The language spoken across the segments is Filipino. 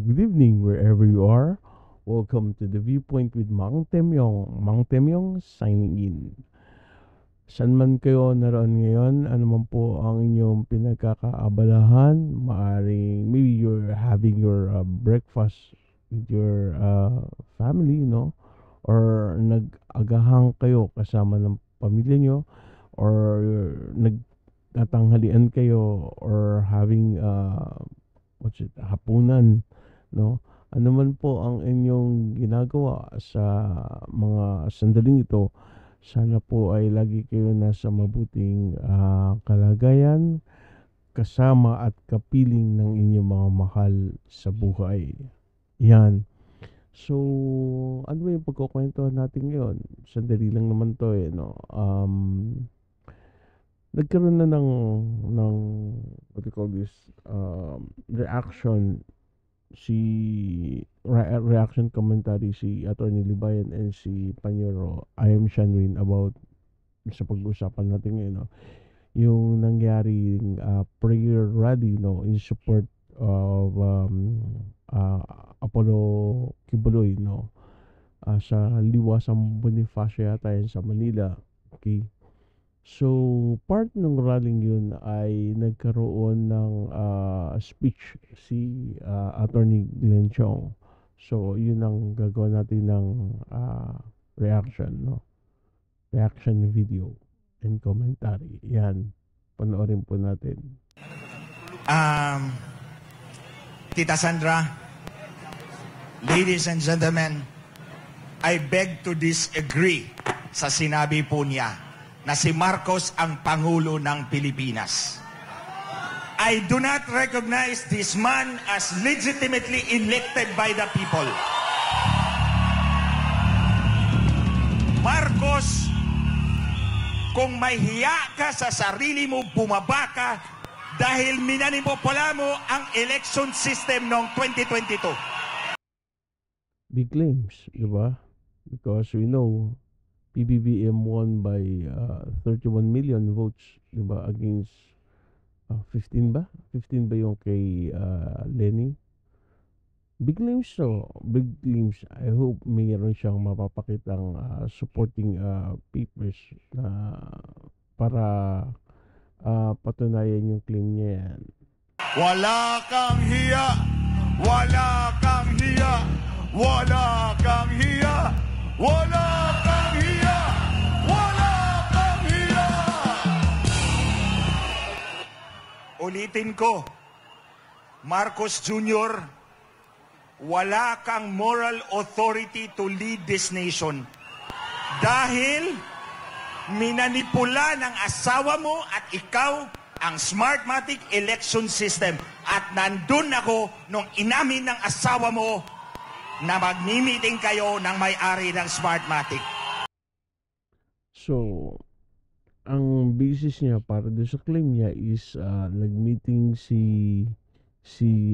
Good evening wherever you are. Welcome to the Viewpoint with Mang Temyong. Mang Temyong signing in. San man kayo naroon ngayon, ano man po ang inyong pinagkakaabalahan, maaring maybe you're having your breakfast with your family, no? Or nag-agahang kayo kasama ng pamilya nyo, or nagtatanghalian kayo, or having hapunan, no? Ano man po ang inyong ginagawa sa mga sandaling ito, sana po ay lagi kayo nasa mabuting kalagayan, kasama at kapiling ng inyong mga mahal sa buhay. Yan. So, ano ba yung pagkukwentuhan natin ngayon? Sandali lang naman to no? Nagkaroon na ng what do you call this, reaction reaction commentary si Attorney Libayan and si Panyoro. I am Shanwin about sa pag-usapan natin ngayon, no? Yung nangyaring prayer rally, no, in support of Apollo Kibuloy, no, sa Liwasang Bonifacio yata yan sa Manila. Okay. So, part ng rallying yun ay nagkaroon ng speech si Attorney Glenn Chong. So, yun ang gagawin natin ng reaction, no? Reaction video and commentary. Yan. Panoorin po natin. Tita Sandra, ladies and gentlemen, I beg to disagree sa sinabi po niya na si Marcos ang Pangulo ng Pilipinas. I do not recognize this man as legitimately elected by the people. Marcos, kung may hiya ka sa sarili mo, bumaba ka dahil minanipopula mo ang election system noong 2022. Big claims, di ba? Because we know PBBM won by 31 million votes, di ba, against 15 ba? 15 ba yung kay Lenny? Big claims, so big claims. I hope mayroon siyang mapapakitang supporting papers na para patunayan yung claim niya yan. Wala kang hiya! Wala kang hiya! Wala kang hiya! Wala kang hiya! Wala kang hiya! Ulitin ko, Marcos Jr., wala kang moral authority to lead this nation. Dahil minanipula ng asawa mo at ikaw ang Smartmatic election system. At nandun ako nung inamin ng asawa mo na magmi-meeting kayo ng may-ari ng Smartmatic. So, ang basis niya para doon sa claim niya is nag-meeting si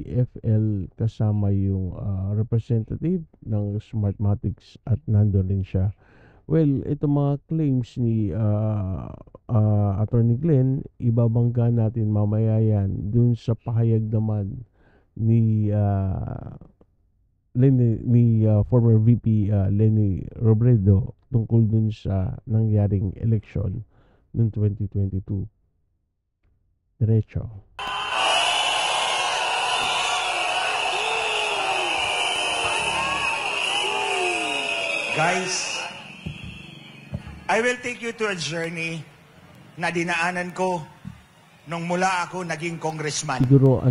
FL kasama yung representative ng Smartmatics at nandun rin siya. Well, itong mga claims ni Attorney Glenn, ibabangga natin mamaya yan dun sa pahayag naman ni former VP Lenny Robredo tungkol dun sa nangyaring election noong 2022. Diretso. Guys, I will take you to a journey na dinaanan ko nung mula ako naging congressman. Siguro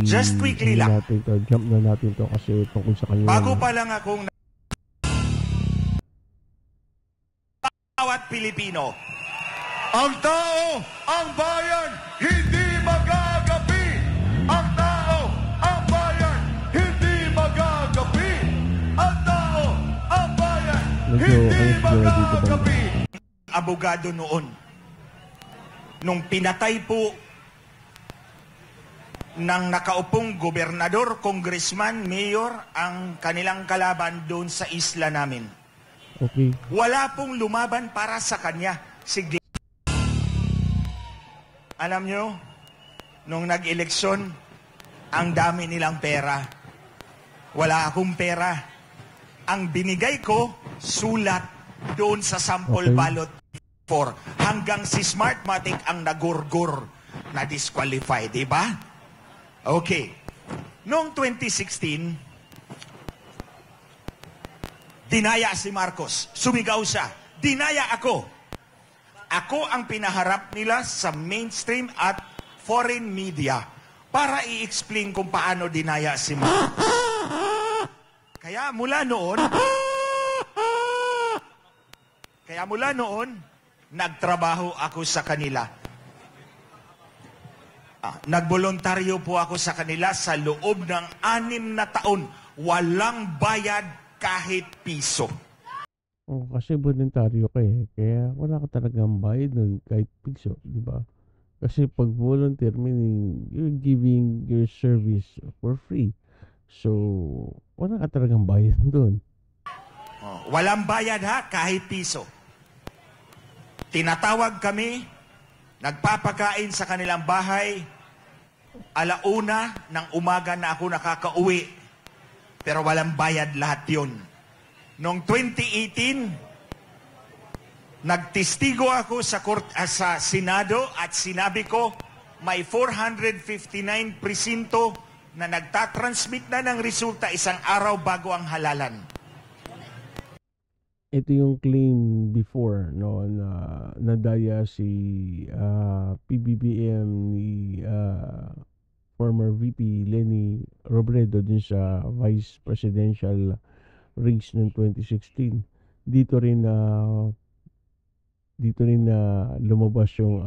just quickly lang. Jump na natin to kasi tungkol sa kanya. Bago pa lang akong bawat Pilipino. Ang tao, ang bayan, hindi magagapi. Ang tao, ang bayan, hindi magagapi. Ang tao, ang bayan, hindi magagapi. Abogado noon, nung pinatay po ng nakaupong gobernador, congressman, mayor, ang kanilang kalaban doon sa isla namin. Okay. Wala pong lumaban para sa kanya. Sige. Alam nyo, nung nag-eleksyon, ang dami nilang pera. Wala akong pera. Ang binigay ko, sulat doon sa sample Okay. ballot for hanggang si Smartmatic ang nagurgur na disqualify, di ba? Okay. Noong 2016, dinaya si Marcos. Sumigaw siya. Dinaya ako. Ako ang pinaharap nila sa mainstream at foreign media para i-explain kung paano dinaya si Marcos. Kaya mula noon, nagtrabaho ako sa kanila. Nagboluntaryo po ako sa kanila sa loob ng 6 na taon. Walang bayad kahit piso. Oh, kasi voluntaryo ka eh. Kaya wala ka talagang bayad nun kahit piso, di ba? Kasi pag volunteer, meaning you're giving your service for free. So, wala ka talagang bayad dun. Walang bayad ha, kahit piso. Tinatawag kami, nagpapakain sa kanilang bahay, 1:00 ng umaga na ako nakakauwi. Pero walang bayad lahat yun. Noong 2018, nagtestigo ako sa Senado at sinabi ko, may 459 presinto na nagtatransmit na ng resulta isang araw bago ang halalan. Ito yung claim before, no, na nadaya si PBBM ni former VP Leni Robredo din sa vice presidential race ng 2016. Dito rin na lumabas yung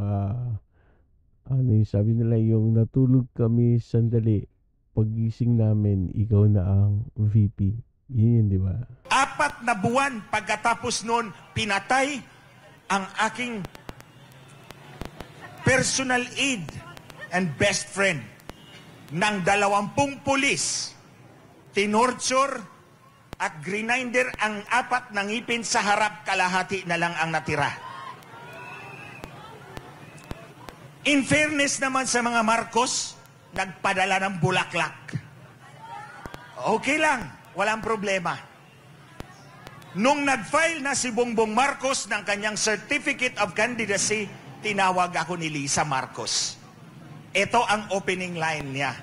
ano yung sabi nila, yung natulog kami sandali, paggising namin ikaw na ang VP. Yun, di ba? 4 na buwan pagkatapos noon, pinatay ang aking personal aide and best friend ng 20 pulis. Tinorture at grinder ang 4 na ngipin sa harap, kalahati na lang ang natira. In fairness naman sa mga Marcos, nagpadala ng bulaklak. Okay lang, walang problema. Nung nag-file na si Bongbong Marcos ng kanyang Certificate of Candidacy, tinawag ako ni Lisa Marcos. Ito ang opening line niya.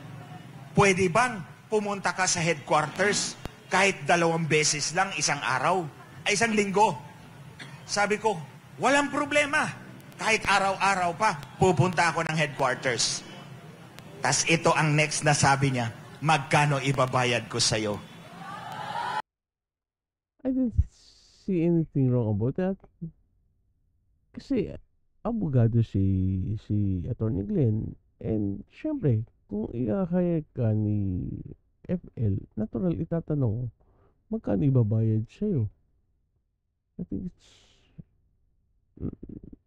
Pwede bang pumunta ka sa headquarters kahit 2 beses lang isang araw? Ay, isang linggo. Sabi ko, walang problema. Kahit araw-araw pa, pupunta ako ng headquarters. Tas ito ang next na sabi niya, magkano ibabayad ko sa'yo? I didn't see anything wrong about that. Kasi abogado si Attorney Glenn, and syempre kung i-hire ka ni FL, natural itatanong magkano ibabayad sa'yo. I think it's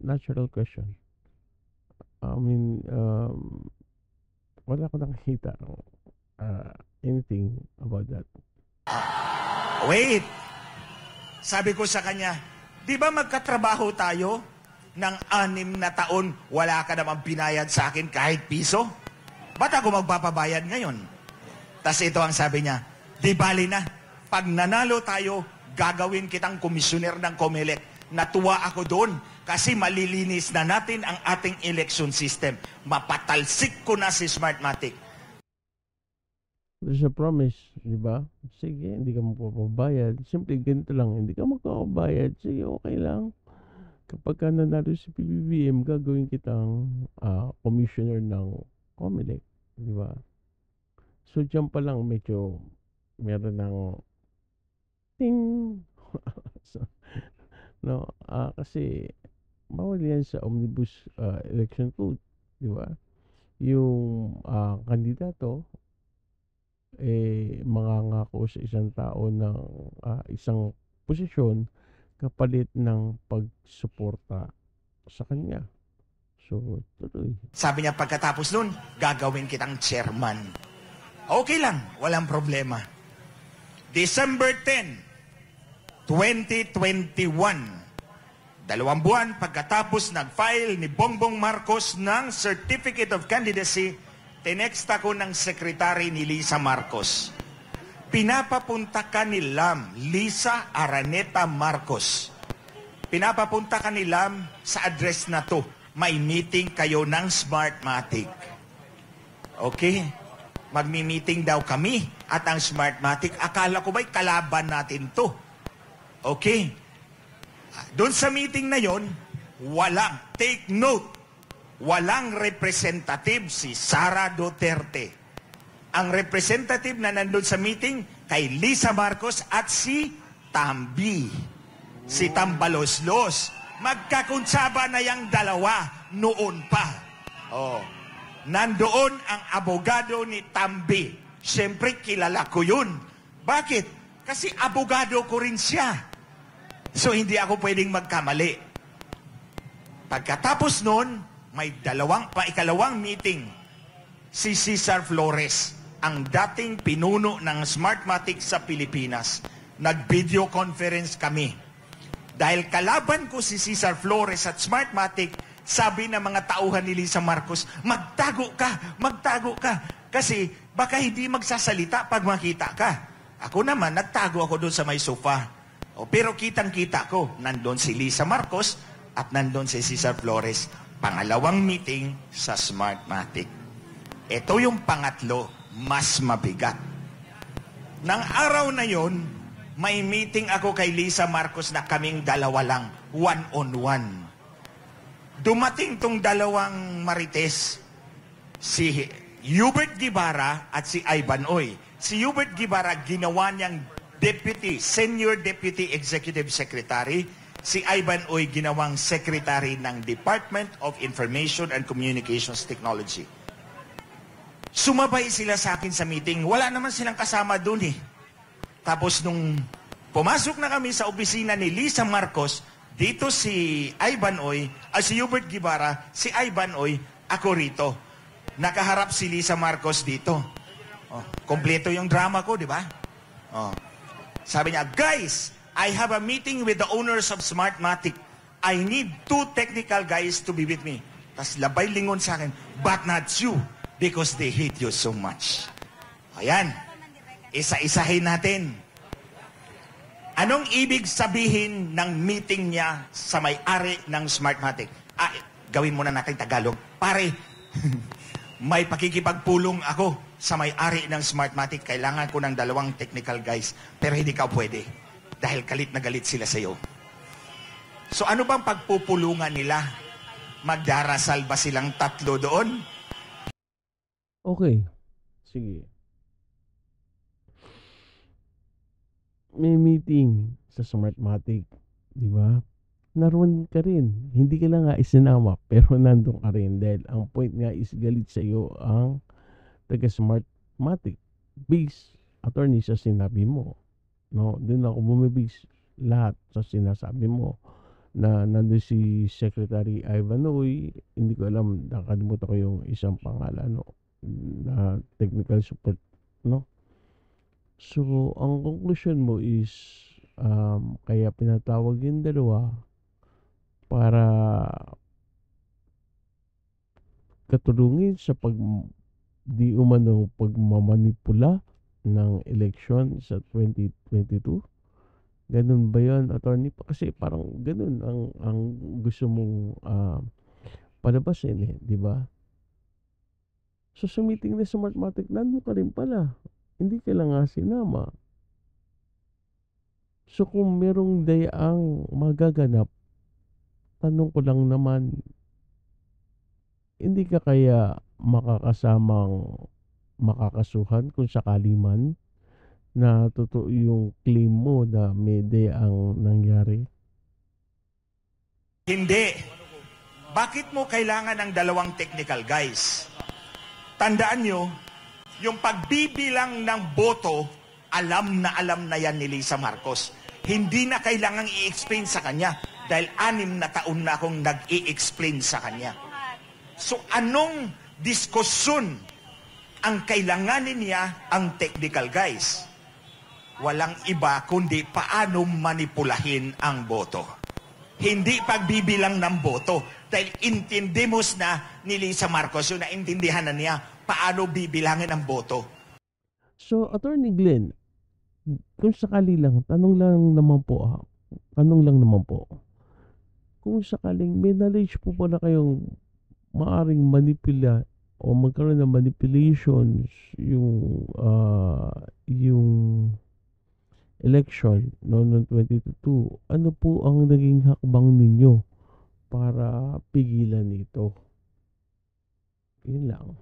natural question. I mean, wala ko nakikita anything about that. Wait! Sabi ko sa kanya, di ba magkatrabaho tayo ng 6 na taon, wala ka naman binayad sa akin kahit piso? Ba't ako magpapabayad ngayon? Tas ito ang sabi niya, di bali na, pag nanalo tayo, gagawin kitang komisyoner ng COMELEC. Natuwa ako doon kasi malilinis na natin ang ating election system. Mapatalsik ko na si Smartmatic. There's a promise, di ba? Sige, hindi ka magpapabayad. Simple, ganito lang. Hindi ka magpapabayad. Sige, okay lang. Kapag ka nanalo si PBBM, gagawin kitang commissioner ng COMELEC. Di ba? So, dyan pa lang medyo meron ng ting. So, no, kasi bawal yan sa omnibus election code. Di ba? Yung kandidato mangangako sa isang tao ng isang posisyon kapalit ng pagsuporta sa kanya. So, tuloy. Sabi niya pagkatapos nun, gagawin kitang chairman. Okay lang, walang problema. December 10, 2021, 2 buwan pagkatapos nag-file ni Bongbong Marcos ng Certificate of Candidacy, tinext ako ng sekretary ni Lisa Marcos. pinapapunta ka ni Lisa Araneta Marcos. Pinapapunta ka ni sa address na to. May meeting kayo ng Smartmatic. Okay? Magmi-meeting daw kami at ang Smartmatic, akala ko ba'y kalaban natin to? Okay? Doon sa meeting na yon, take note, walang representative si Sara Duterte. Ang representative na nandun sa meeting, kay Lisa Marcos at si Tambi. Si Tambaloslos. Magkakunsaba na yung dalawa noon pa. Oh. Nandoon ang abogado ni Tambi. Siyempre, kilala ko yun. Bakit? Kasi abogado ko rin siya. So, hindi ako pwedeng magkamali. Pagkatapos nun, may ikalawang meeting. Si Cesar Flores, ang dating pinuno ng Smartmatic sa Pilipinas. Nag-video conference kami. Dahil kalaban ko si Cesar Flores at Smartmatic, sabi ng mga tauhan ni Lisa Marcos, magtago ka. Kasi baka hindi magsasalita pag makita ka. Ako naman, nagtago ako doon sa may sofa. Pero kitang-kita ko, nandun si Lisa Marcos at nandun si Cesar Flores. Pangalawang meeting sa Smartmatic. Ito yung pangatlo, mas mabigat. Nang araw na yon, may meeting ako kay Lisa Marcos na kaming dalawa lang, one-on-one. Dumating tong dalawang marites, si Hubert Guevara at si Ivan Oy. Si Hubert Guevara ginawa niyang Senior Deputy Executive Secretary. Si Ivan Oy ginawang Secretary ng Department of Information and Communications Technology. Sumabay sila sa akin sa meeting. Wala naman silang kasama doon eh. Tapos nung pumasok na kami sa opisina ni Lisa Marcos, dito si Ivan Oy, si Hubert Guevara, si Ivan Oy, ako rito. Nakaharap si Lisa Marcos dito. Kompleto yung drama ko, di ba? Sabi niya, guys, I have a meeting with the owners of Smartmatic. I need 2 technical guys to be with me. Tapos labay lingon sa akin, but not you, because they hate you so much. Ayan, isa-isahin natin. Anong ibig sabihin ng meeting niya sa may-ari ng Smartmatic? Gawin muna natin Tagalog. Pare, may pakikipagpulong ako sa may-ari ng Smartmatic. Kailangan ko ng 2 technical guys. Pero hindi ka pwede. Dahil galit na galit sila sa iyo. So ano bang pagpupulungan nila? Magdarasal ba silang 3 doon? Okay. Sige. May meeting sa Smartmatic, di ba? Naroon ka rin. Hindi ka lang nga isinama, pero nandun ka rin. Dahil ang point nga is galit sa iyo ang taga-Smartmatic. Base attorney sa sinabi mo. No? Doon ako bumibase lahat sa sinasabi mo. Na nandun si Secretary Ivan Oy, hindi ko alam, nakalimutan ko yung isang pangalan, no? Na technical support, no? So, ang conclusion mo is kaya pinatawag yung dalawa para katulungin sa di umano pagmamanipula ng election sa 2022. Ganun ba yun, attorney? Kasi parang ganun ang gusto mong palabasin eh, di ba? So, sa meeting na Smartmatic, nandun ka rin pala. Hindi ka lang nga sinama. So, kung merong dayaang magaganap, tanong ko lang naman, hindi ka kaya makakasuhan kung sakali man na totoo yung claim mo na may dayaang nangyari? Hindi. Bakit mo kailangan ng 2 technical guys? Tandaan nyo, yung pagbibilang ng boto, alam na yan ni Lisa Marcos. Hindi na kailangang i-explain sa kanya dahil 6 na taon na akong nag-i-explain sa kanya. So anong diskusyon ang kailanganin niya ang technical guys? Walang iba kundi paano manipulahin ang boto. Hindi pagbibilang ng boto dahil intindimos na ni Lisa Marcos yung naintindihan na niya paano bibilangin ang boto. So, Attorney Glenn, kung sakali lang, tanong lang naman po, kung sakaling may knowledge po pala kayong maaring manipula o magkaroon ng manipulations yung election noong 2022, ano po ang naging hakbang ninyo para pigilan ito? Yun lang.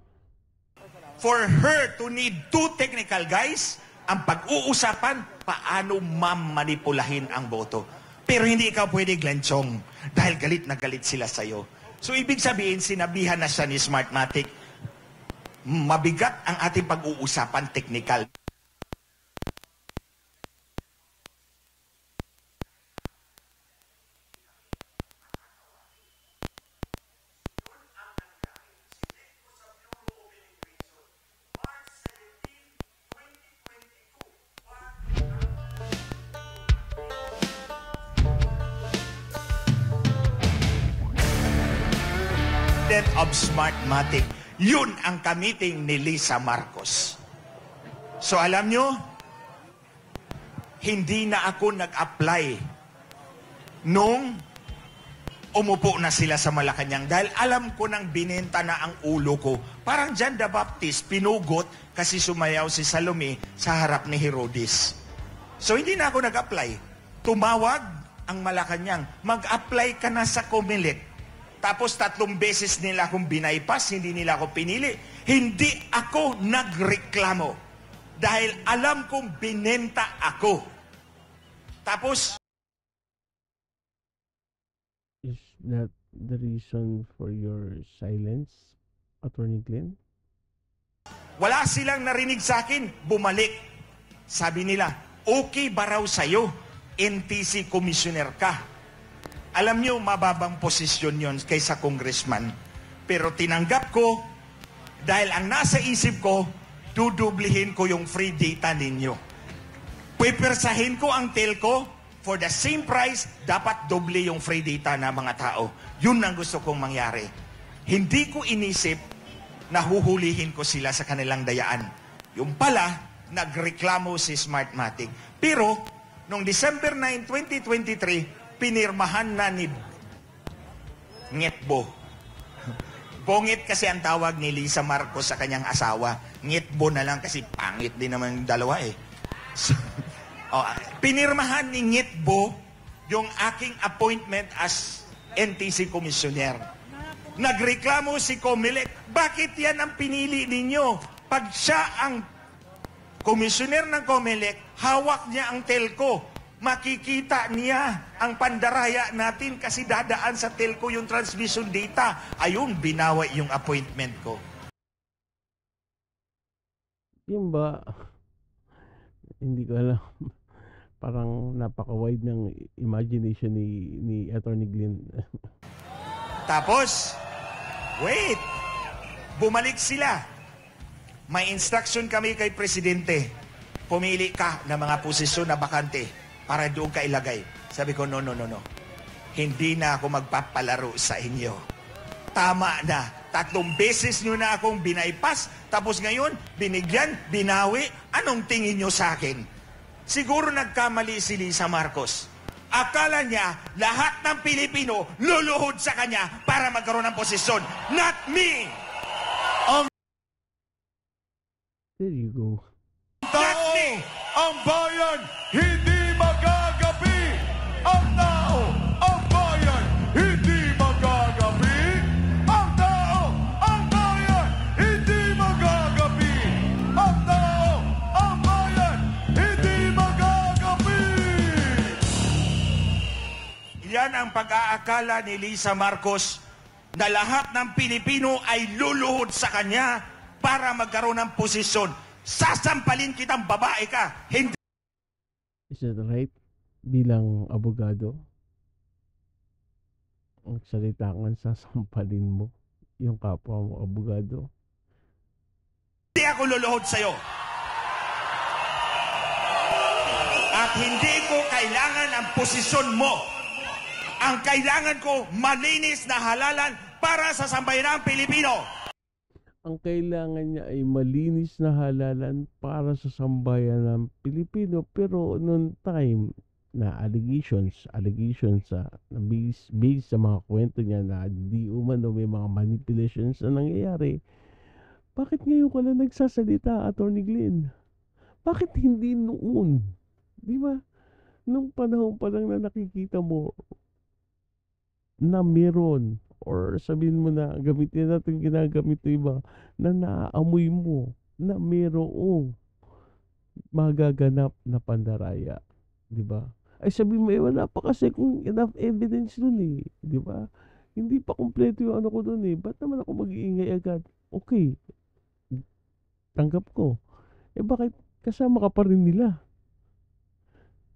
For her to need two technical guys, ang pag-uusapan, paano mamanipulahin ang boto. Pero hindi ikaw pwede, Glenn Chong, dahil galit na galit sila sa'yo. So, ibig sabihin, sinabihan na siya ni Smartmatic, mabigat ang ating pag-uusapan technical. Of Smartmatic. Yun ang kamiting ni Lisa Marcos. So alam nyo, hindi na ako nag-apply nung umupo na sila sa Malacanang dahil alam ko nang binenta na ang ulo ko. Parang John the Baptist, pinugot kasi sumayaw si Salome sa harap ni Herodes. So hindi na ako nag-apply. Tumawag ang Malacanang, mag-apply ka na sa Comelec. Tapos 3 beses nila akong binaypas, hindi nila ako pinili. Hindi ako nagreklamo. Dahil alam kong binenta ako. Tapos, is that the reason for your silence, Attorney Glenn? wala silang narinig sa akin, bumalik. Sabi nila, okay ba raw sa'yo? NTC commissioner ka. Alam niyo, mababang posisyon yon kaysa congressman. Pero tinanggap ko, dahil ang nasa isip ko, dudublihin ko yung free data ninyo. Pwpersahin ko ang telco, for the same price, dapat doble yung free data na mga tao. Yun ang gusto kong mangyari. Hindi ko inisip na huhulihin ko sila sa kanilang dayaan. Yung pala, nagreklamo si Smartmatic. Pero, noong December 9, 2023, pinirmahan na ni Ngetbo. Bongit kasi ang tawag ni Lisa Marcos sa kanyang asawa. Ngetbo na lang kasi pangit din naman yung dalawa eh. So, pinirmahan ni Ngetbo yung aking appointment as NTC Commissioner. Nagreklamo si Comelec, bakit yan ang pinili ninyo? Pag siya ang Commissioner ng Comelec, hawak niya ang telco. Makikita niya ang pandaraya natin kasi dadaan sa telco yung transmission data. Ayun, binawi yung appointment ko. Yung ba, hindi ko alam. Parang napaka-wide ng imagination ni Attorney Glenn. Tapos, wait, bumalik sila. May instruction kami kay Presidente. Pumili ka ng mga posisyon na bakante para doon ka ilagay. Sabi ko, no. Hindi na ako magpapalaro sa inyo. Tama na. 3 beses nyo na akong binaypas, tapos ngayon, binigyan, binawi. Anong tingin nyo sa akin? Siguro nagkamali si Lisa Marcos. Akala niya, lahat ng Pilipino luluhod sa kanya para magkaroon ng posisyon. Not me! There you go. Not me! Ang bayan, hindi magagapi! Ang tao, ang bayan, hindi magagapi! Ang tao, ang bayan, hindi magagapi! Ang tao, ang bayan, hindi magagapi! Yan ang pag-aakala ni Lisa Marcos na lahat ng Pilipino ay luluhod sa kanya para magkaroon ng posisyon. Sasampalin kitang babae ka. Hindi. Is that right? Bilang abogado, ang salita kang sasampalin mo yung kapwa mo abogado. Hindi ako luluhod sa'yo. At hindi ko kailangan ang posisyon mo. Ang kailangan ko, malinis na halalan para sa sambayanang Pilipino. ang kailangan niya ay malinis na halalan para sa sambayan ng Pilipino. Pero noon time na allegations na based sa mga kwento niya na di umano may mga manipulations na nangyayari. Bakit ngayon ka lang nagsasalita, Attorney Glenn? Bakit hindi noon? Di ba? Nung panahon pa lang na nakikita mo na meron, or sabihin mo na gamitin natin ginagamit ng iba, na naaamoy mo na merong magaganap na pandaraya, 'di ba? Ay sabihin mo, wala pa kasi kung enough evidence dun eh, 'di ba? Hindi pa kumpleto yung ano ko dun eh. Ba't naman ako mag-iingay agad? Okay, tanggap ko. Bakit kasama ka pa rin nila?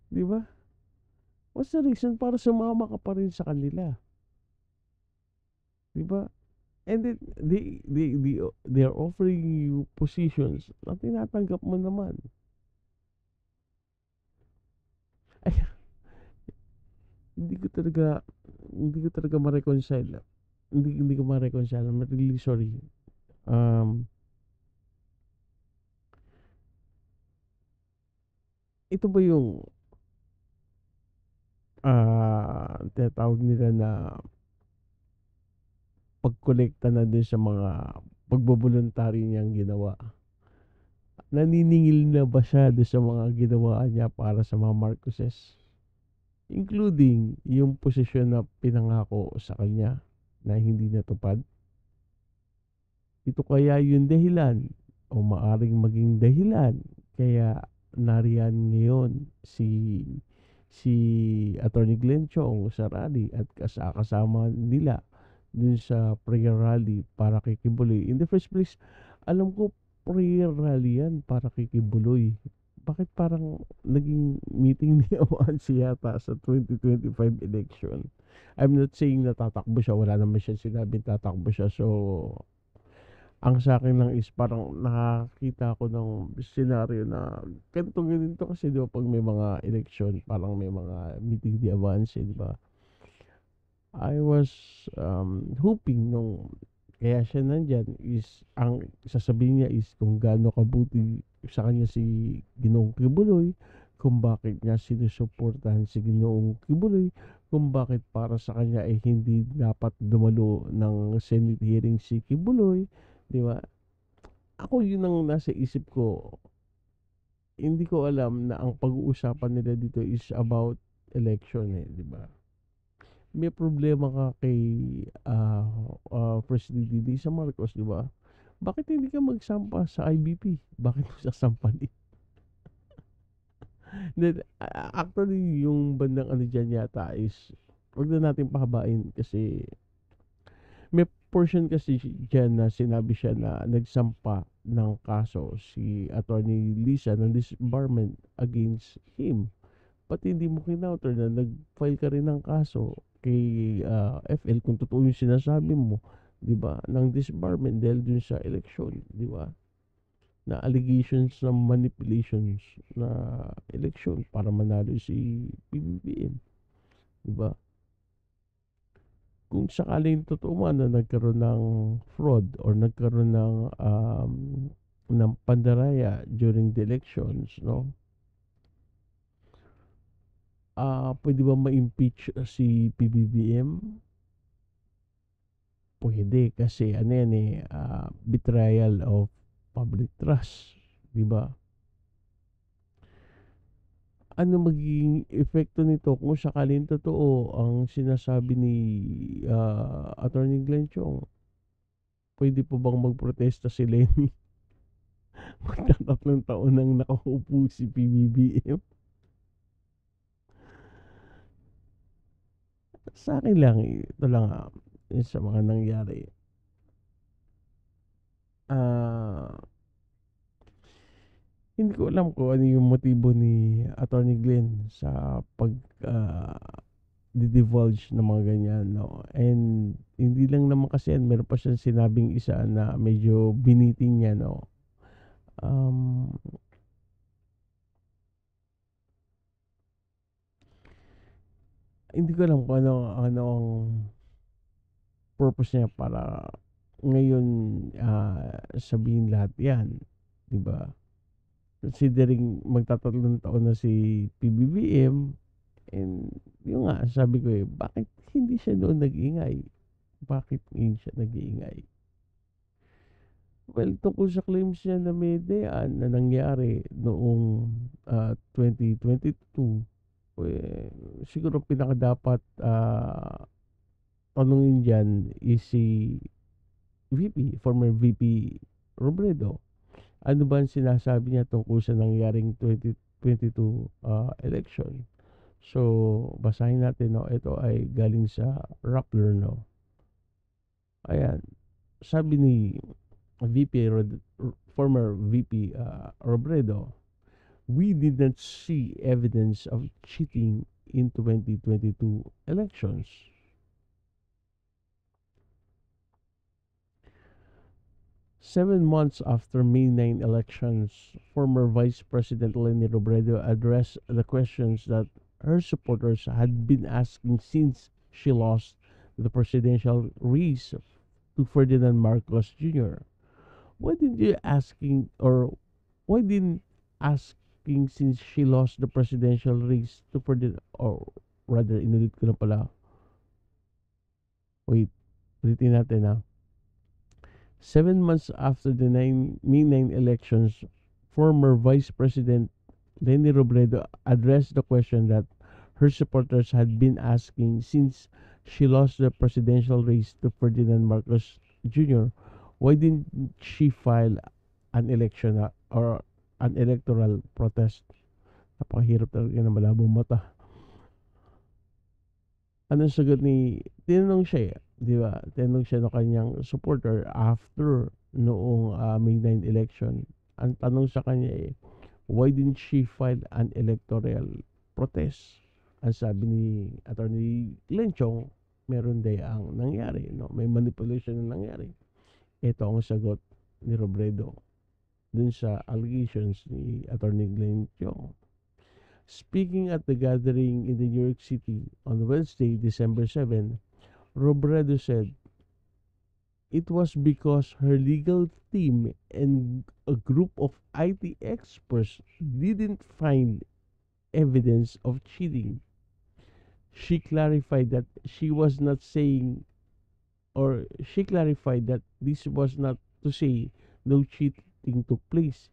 'Di ba? What's the reason para sumama ka pa rin sa kanila? 'Di ba? And then they are offering you positions na tinatanggap mo naman. Ay, hindi ko talaga ma-reconcile. Hindi ko ma-reconcile. I'm really sorry. Ito ba yung tinatawag nila na pagkolekta na din sa mga pagboboluntary niyang ginawa? Naniningil na ba siya doon sa mga ginawa niya para sa mga Marcoses? Including yung posisyon na pinangako sa kanya na hindi natupad? Ito kaya yung dahilan o maaring maging dahilan kaya nariyan ngayon si Attorney Glenn Chong sa rally at kasama nila dun sa prayer rally para kay Kibuloy. In the first place, alam ko prayer rally yan para kay Kibuloy. Bakit parang naging meeting ni Awansi yata sa 2025 election? I'm not saying na tatakbo siya. Wala naman siya sinabing tatakbo siya. So, ang sa akin lang is parang nakakita ako ng senaryo na ganito kasi di ba pag may mga election, parang may mga meeting di avance, di ba? I was hoping nung kaya siya nandyan is ang sasabihin niya is kung gaano kabuti sa kanya si Ginoong Kibuloy, kung bakit niya sinusuportahan si Ginoong Kibuloy, kung bakit para sa kanya ay hindi dapat dumalo ng Senate hearing si Kibuloy, di ba? Ako yun ang nasa isip ko. Hindi ko alam na ang pag-uusapan nila dito is about election eh, di ba? May problema ka kay First Lady sa Marcos, di ba? Bakit hindi ka magsampa sa IBP? Bakit mo sasampahin? Then, actually, yung bandang ano dyan yata is, wag na natin pahabain kasi may portion kasi dyan na sinabi siya na nagsampa ng kaso si Attorney Lisa ng disbarment against him. Pati hindi mo kinouter na nag-file ka rin ng kaso kay FL kung totoo yung sinasabi mo, 'di ba? Ng disbarment dahil dun sa election, 'di ba? Na allegations na manipulations na election para manalo si PBBM, 'di ba? Kung sakaling totoo man na nagkaroon ng fraud or nagkaroon ng pandaraya during the elections, no? Pwede ba ma-impeach si PBBM? Pwede kasi ano yan eh, betrayal of public trust, 'di ba? Ano magiging epekto nito kung sakaling totoo ang sinasabi ni Attorney Glenn Chong? Pwede po bang magprotesta si Lenny? Magtatatlong taon nang nakaupo si PBBM. Sa akin lang, ito lang sa mga nangyari. Hindi ko alam kung ano yung motibo ni Attorney Glenn sa pag di-divulge ng mga ganyan, no? And hindi lang naman kasi yan, meron pa siyang sinabing isa na medyo biniting niya, no? Hindi ko alam kung ano ang purpose niya para ngayon, sabihin lahat 'yan, 'di ba? Considering magtatatlong taon na si PBBM, and yun nga, sabi ko, bakit hindi siya noon nag-ingay? Bakit ngayon siya nag-iingay? Well, tungkol sa claims niya na may DEAN na nangyari noong 2022, siguro pinakadapat tanungin diyan is si former VP Robredo. Ano ba ang sinasabi niya tungkol sa nangyaring 2022 election? So, basahin natin, no? Ito ay galing sa Rappler, no? Ayan. Sabi ni former VP Robredo, we did not see evidence of cheating in 2022 elections. Seven months after May 9 elections, former Vice President Leni Robredo addressed the questions that her supporters had been asking since she lost the presidential race to Ferdinand Marcos Jr. Why didn't asking since she lost the presidential race to Ferdinand, or rather, inulit ko na pala. Wait, ulitin natin, ha. 7 months after the May 9 elections, former Vice President Leni Robredo addressed the question that her supporters had been asking since she lost the presidential race to Ferdinand Marcos Jr. Why didn't she file an election or an electoral protest? Napakahirap talaga na malabong mata. Anong sagot tinanong siya, di ba? Tinanong siya ng kanyang supporter after noong May 9 election. Ang tanong sa kanya why didn't she file an electoral protest? Ang sabi ni Attorney Lenchong, meron ang nangyari, no? May manipulation na nangyari. Ito ang sagot ni Robredo dun sa allegations ni Attorney Lenchong. Speaking at the gathering in the New York City on Wednesday, December 7, Robredo said it was because her legal team and a group of IT experts didn't find evidence of cheating. She clarified that this was not to say no cheating took place.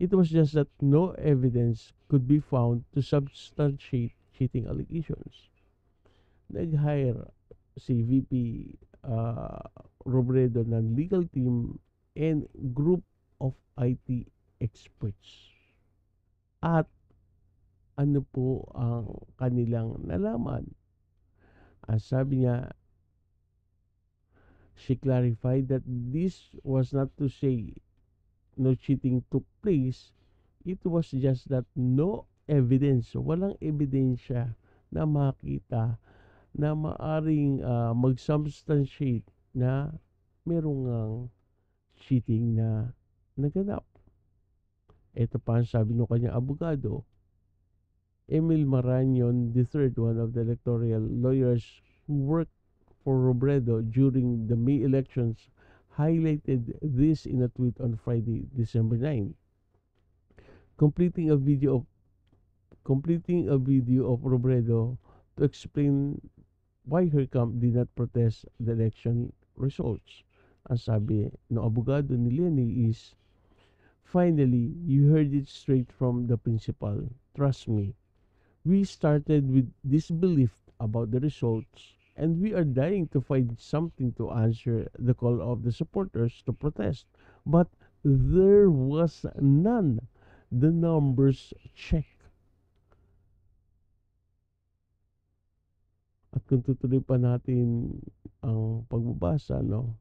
It was just that no evidence could be found to substantiate cheating allegations. Nag-hire si VP Robredo ng legal team and group of IT experts. At ano po ang kanilang nalaman? Ang sabi niya, she clarified that this was not to say no cheating took place. It was just that no evidence, walang ebidensya na makita na maaring mag-substantiate na merong cheating na naganap. Ito pa ang sabi ng kanyang abogado, Emil Marañon III, one of the electoral lawyers who worked for Robredo during the May elections, highlighted this in a tweet on Friday, December 9. Completing a video of Robredo to explain why her camp did not protest the election results. Ang sabi ng abogado ni Leni is, finally, you heard it straight from the principal. Trust me. We started with disbelief about the results, and we are dying to find something to answer the call of the supporters to protest. But there was none. The numbers check. At kung tutuloy pa natin ang pagbabasa, no?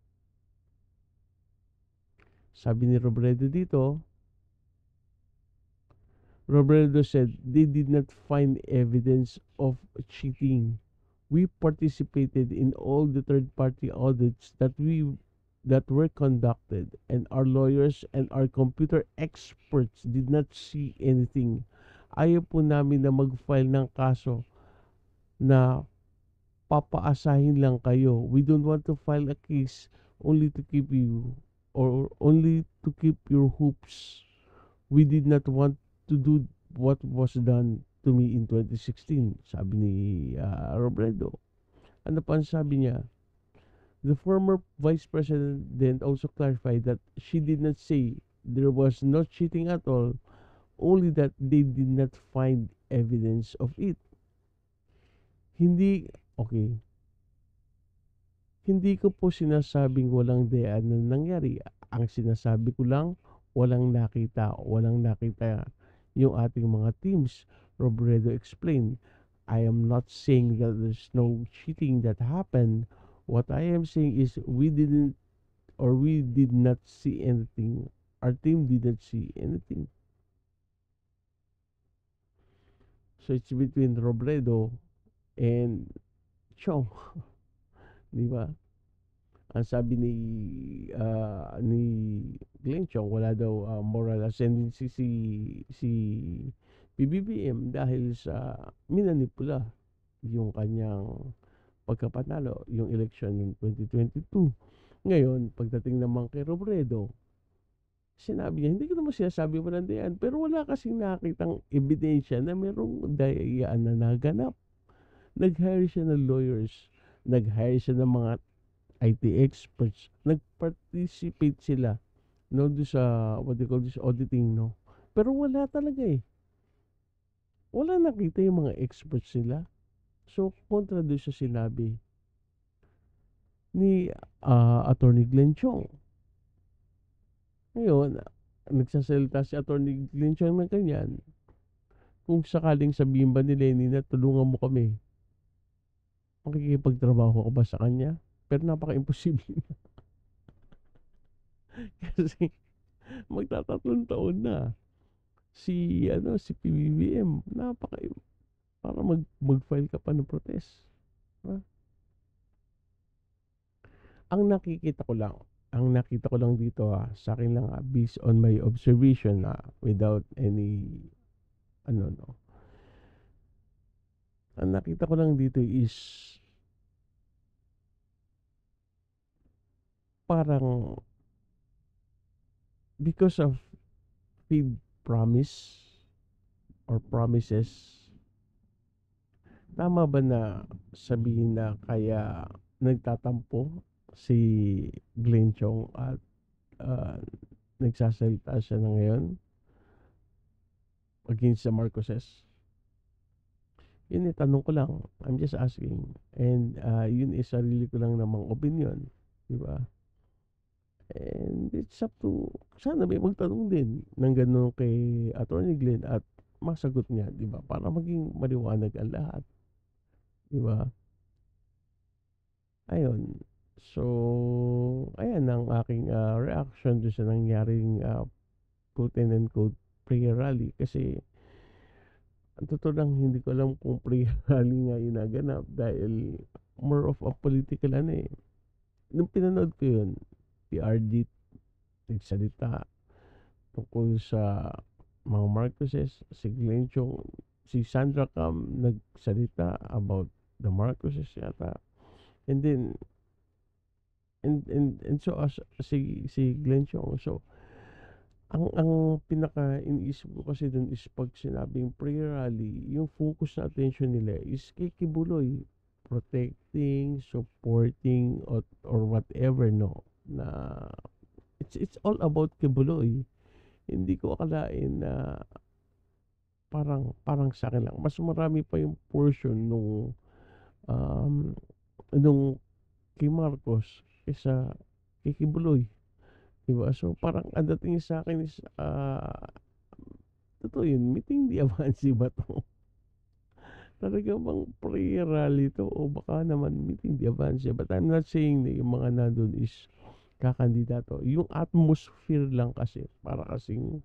Sabi ni Robredo dito, Robredo said they did not find evidence of cheating. We participated in all the third-party audits that were conducted, and our lawyers and our computer experts did not see anything. Ayaw po namin na mag-file ng kaso na papaasahin lang kayo. We don't want to file a case only to keep you, or only to keep your hopes. We did not want to do what was done to me in 2016, sabi ni Robredo. Ano pa ang sabi niya? The former vice president then also clarified that she did not say there was no cheating at all, only that they did not find evidence of it. Hindi, okay, hindi ko po sinasabing walang dayaan na nangyari. Ang sinasabi ko lang, walang nakita yung ating mga teams. Robredo explained, I am not saying that there's no cheating that happened. What I am saying is we did not see anything. Our team didn't see anything. So it's between Robredo and Chong. Di ba? Ang sabi ni Glenn Chong, wala daw moral ascendancy si PBBM dahil sa minanipula yung kanyang pagkapanalo, yung election ng 2022. Ngayon, pagdating naman kay Robredo, sinabi niya, hindi ko naman sinasabi walang dayaan, pero wala kasing nakitang ebidensya na merong dayaan na naganap. Nag-hire siya ng lawyers, nag-hire siya ng mga IT experts, nag-participate sila doon sa what they call this auditing, no? Pero wala talaga eh. Wala nakita yung mga experts nila. So, kontra doon sa sinabi ni Attorney Glenn Chong. Ngayon, nagsasalita si Attorney Glenn Chong ng ganyan. Kung sakaling sabihin ba ni Lenny na tulungan mo kami, makikipagtrabaho ka ba sa kanya? Pero napaka-imposible. Kasi magtatatlong taon na si PBBM, para mag-file ka pa ng protest. Ang nakita ko lang dito sa akin lang based on my observation without any ang nakita ko lang dito is parang because of paid promise or promises, tama ba na sabihin na kaya nagtatampo si Glenn Chong at nagsasalita siya na ngayon against the Marcoses? Yun tanong ko lang. I'm just asking. And yun sarili ko lang namang opinion. Diba? And it's up to, sana may magtanong din ng gano'n kay Attorney Glenn at masagot niya, diba? Para maging maliwanag ang lahat. Diba? Ayun. So, ayan ang aking reaction doon sa nangyaring Putin and Code prayer rally. Kasi, ang totoo lang, hindi ko alam kung prayer rally nga yung naganap dahil more of a political Nung pinanood ko yun, PRD nagsalita tungkol sa mga Marcoses, si Glenn Chong, si Sandra Cam nagsalita about the Marcoses yata. And then and so si Glenn Chong. So ang pinaka iniisip ko kasi dun is pag sinabing prayer rally, yung focus na attention nila is kay Kibuloy, protecting, supporting or whatever, no, na it's all about Kibuloy. Hindi ko akalain na parang sa akin lang mas marami pa yung portion nung kay Marcos kaysa kay Kibuloy, diba? So parang ang dating sa akin is totoo yun, meeting the advance ba to? Talaga bang prayer rally to o baka naman meeting the advance? But I'm not saying na yung mga nandun is kakandidato. Yung atmosphere lang kasi para kasing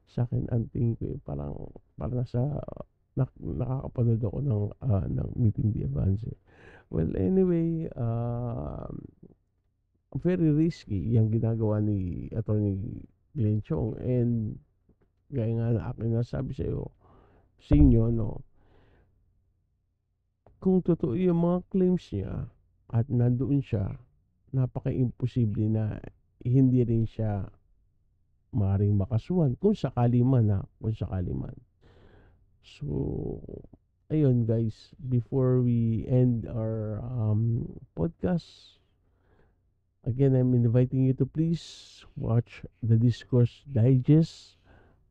sa akin ang tingin ko parang nasa nakakapanood ako ng meeting the advance. Well, anyway, very risky yung ginagawa ni Attorney Glenn Chong, and gaya nga na akin nasabi sa inyo, no, kung totoo yung mga claims niya at nandoon siya napaka-imposible na hindi rin siya maaaring makasuhan kung sakali man, kung sakali man. So, ayun guys, before we end our podcast, again, I'm inviting you to please watch the Discourse Digest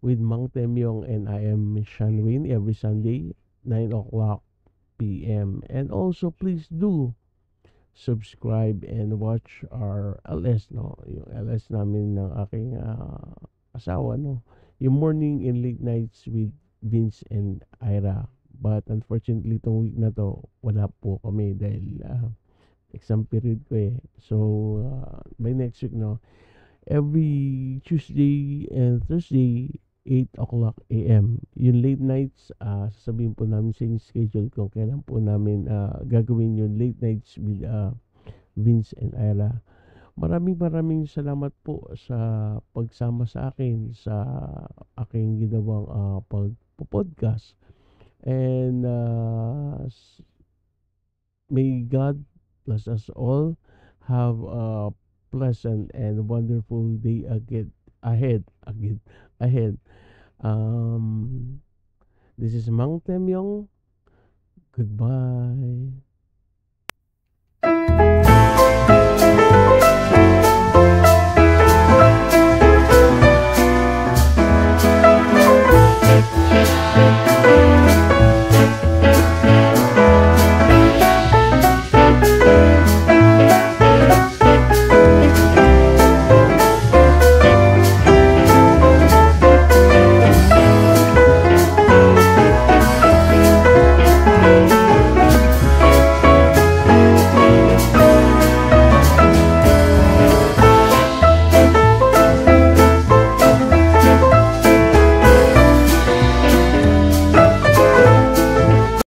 with Mang Temyong, and I am Sean Wayne every Sunday, 9 o'clock p.m. And also, please do subscribe and watch our LS, no? Yung LS namin ng aking asawa, no? Yung Morning and Late Nights with Vince and Ira. But unfortunately, itong week na to, wala po kami dahil exam period ko eh. So, by next week, no? Every Tuesday and Thursday, 8 o'clock a.m. Yung late nights, sasabihin po namin sa inyo schedule kung kailan po namin gagawin yung late nights with Vince and Ira. Maraming salamat po sa pagsama sa akin sa aking ginawang pag-podcast. And may God bless us all. Have a pleasant and wonderful day ahead. This is Mang Temyong. Goodbye.